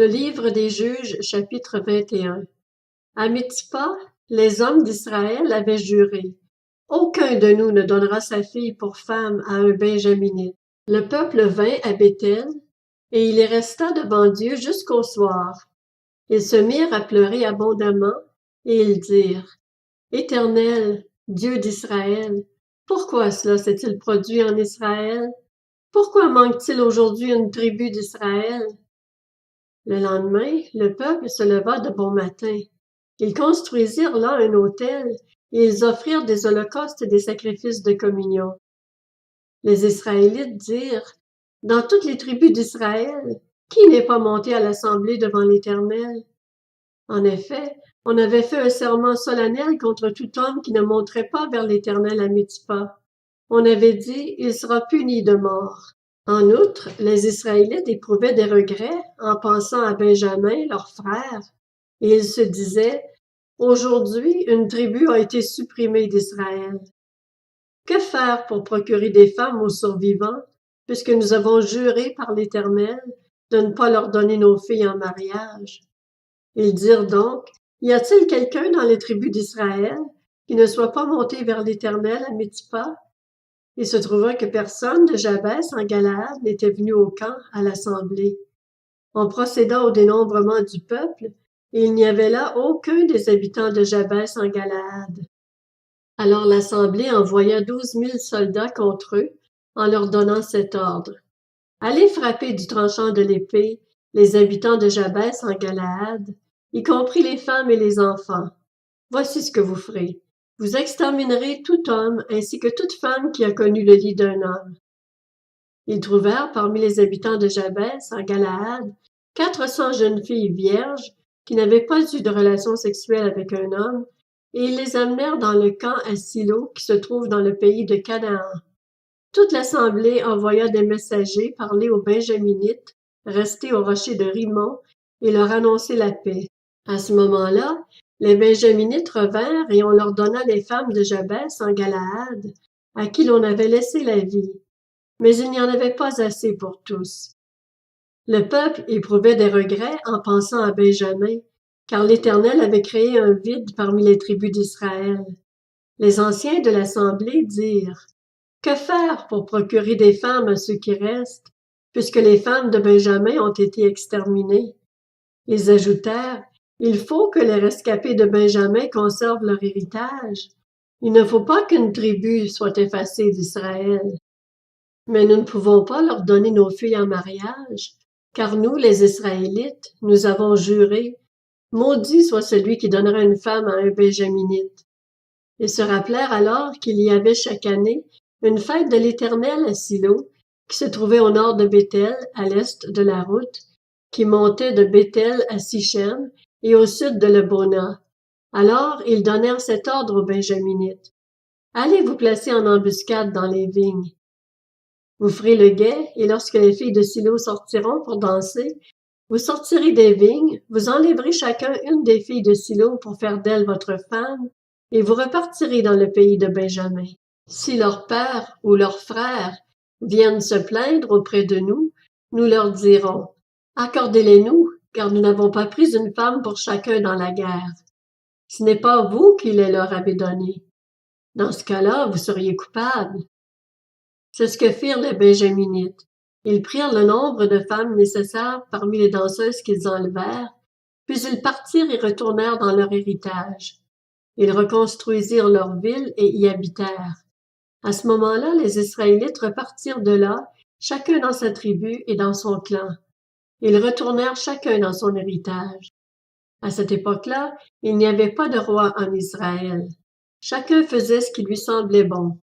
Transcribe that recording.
Le livre des Juges, chapitre 21. À Mitzpa, les hommes d'Israël avaient juré: aucun de nous ne donnera sa fille pour femme à un Benjaminite. Le peuple vint à Béthel, et il y resta devant Dieu jusqu'au soir. Ils se mirent à pleurer abondamment, et ils dirent: Éternel, Dieu d'Israël, pourquoi cela s'est-il produit en Israël? Pourquoi manque-t-il aujourd'hui une tribu d'Israël? Le lendemain, le peuple se leva de bon matin. Ils construisirent là un autel, et ils offrirent des holocaustes et des sacrifices de communion. Les Israélites dirent: dans toutes les tribus d'Israël, qui n'est pas monté à l'assemblée devant l'Éternel? En effet, on avait fait un serment solennel contre tout homme qui ne monterait pas vers l'Éternel à Mitzpa. On avait dit: il sera puni de mort. En outre, les Israélites éprouvaient des regrets en pensant à Benjamin, leur frère, et ils se disaient: aujourd'hui, une tribu a été supprimée d'Israël. Que faire pour procurer des femmes aux survivants, puisque nous avons juré par l'Éternel de ne pas leur donner nos filles en mariage? Ils dirent donc: y a-t-il quelqu'un dans les tribus d'Israël qui ne soit pas monté vers l'Éternel à Mitzpa? Il se trouva que personne de Jabès en Galaad n'était venu au camp à l'assemblée. On procéda au dénombrement du peuple, et il n'y avait là aucun des habitants de Jabès en Galaad. Alors l'assemblée envoya 12 000 soldats contre eux, en leur donnant cet ordre: allez frapper du tranchant de l'épée les habitants de Jabès en Galaad, y compris les femmes et les enfants. Voici ce que vous ferez: vous exterminerez tout homme ainsi que toute femme qui a connu le lit d'un homme. Ils trouvèrent parmi les habitants de Jabès en Galaad 400 jeunes filles vierges qui n'avaient pas eu de relation sexuelle avec un homme, et ils les amenèrent dans le camp à Silo qui se trouve dans le pays de Canaan. Toute l'assemblée envoya des messagers parler aux Benjaminites restés au rocher de Rimon et leur annoncer la paix. À ce moment-là, les Benjaminites revinrent et on leur donna les femmes de Jabès en Galaad, à qui l'on avait laissé la vie. Mais il n'y en avait pas assez pour tous. Le peuple éprouvait des regrets en pensant à Benjamin, car l'Éternel avait créé un vide parmi les tribus d'Israël. Les anciens de l'assemblée dirent: que faire pour procurer des femmes à ceux qui restent, puisque les femmes de Benjamin ont été exterminées? Ils ajoutèrent: il faut que les rescapés de Benjamin conservent leur héritage. Il ne faut pas qu'une tribu soit effacée d'Israël. Mais nous ne pouvons pas leur donner nos filles en mariage, car nous, les Israélites, nous avons juré: maudit soit celui qui donnera une femme à un Benjaminite. Ils se rappelèrent alors qu'il y avait chaque année une fête de l'Éternel à Silo, qui se trouvait au nord de Béthel, à l'est de la route, qui montait de Béthel à Sichem et au sud de Lebona. Alors ils donnèrent cet ordre aux Benjaminites: allez vous placer en embuscade dans les vignes. Vous ferez le guet, et lorsque les filles de Silo sortiront pour danser, vous sortirez des vignes, vous enlèverez chacun une des filles de Silo pour faire d'elle votre femme, et vous repartirez dans le pays de Benjamin. Si leur père ou leurs frères viennent se plaindre auprès de nous, nous leur dirons: accordez-les-nous, car nous n'avons pas pris une femme pour chacun dans la guerre. Ce n'est pas vous qui les leur avez donnés. Dans ce cas-là, vous seriez coupables. C'est ce que firent les Benjaminites. Ils prirent le nombre de femmes nécessaires parmi les danseuses qu'ils enlevèrent, puis ils partirent et retournèrent dans leur héritage. Ils reconstruisirent leur ville et y habitèrent. À ce moment-là, les Israélites repartirent de là, chacun dans sa tribu et dans son clan. Ils retournèrent chacun dans son héritage. À cette époque-là, il n'y avait pas de roi en Israël. Chacun faisait ce qui lui semblait bon.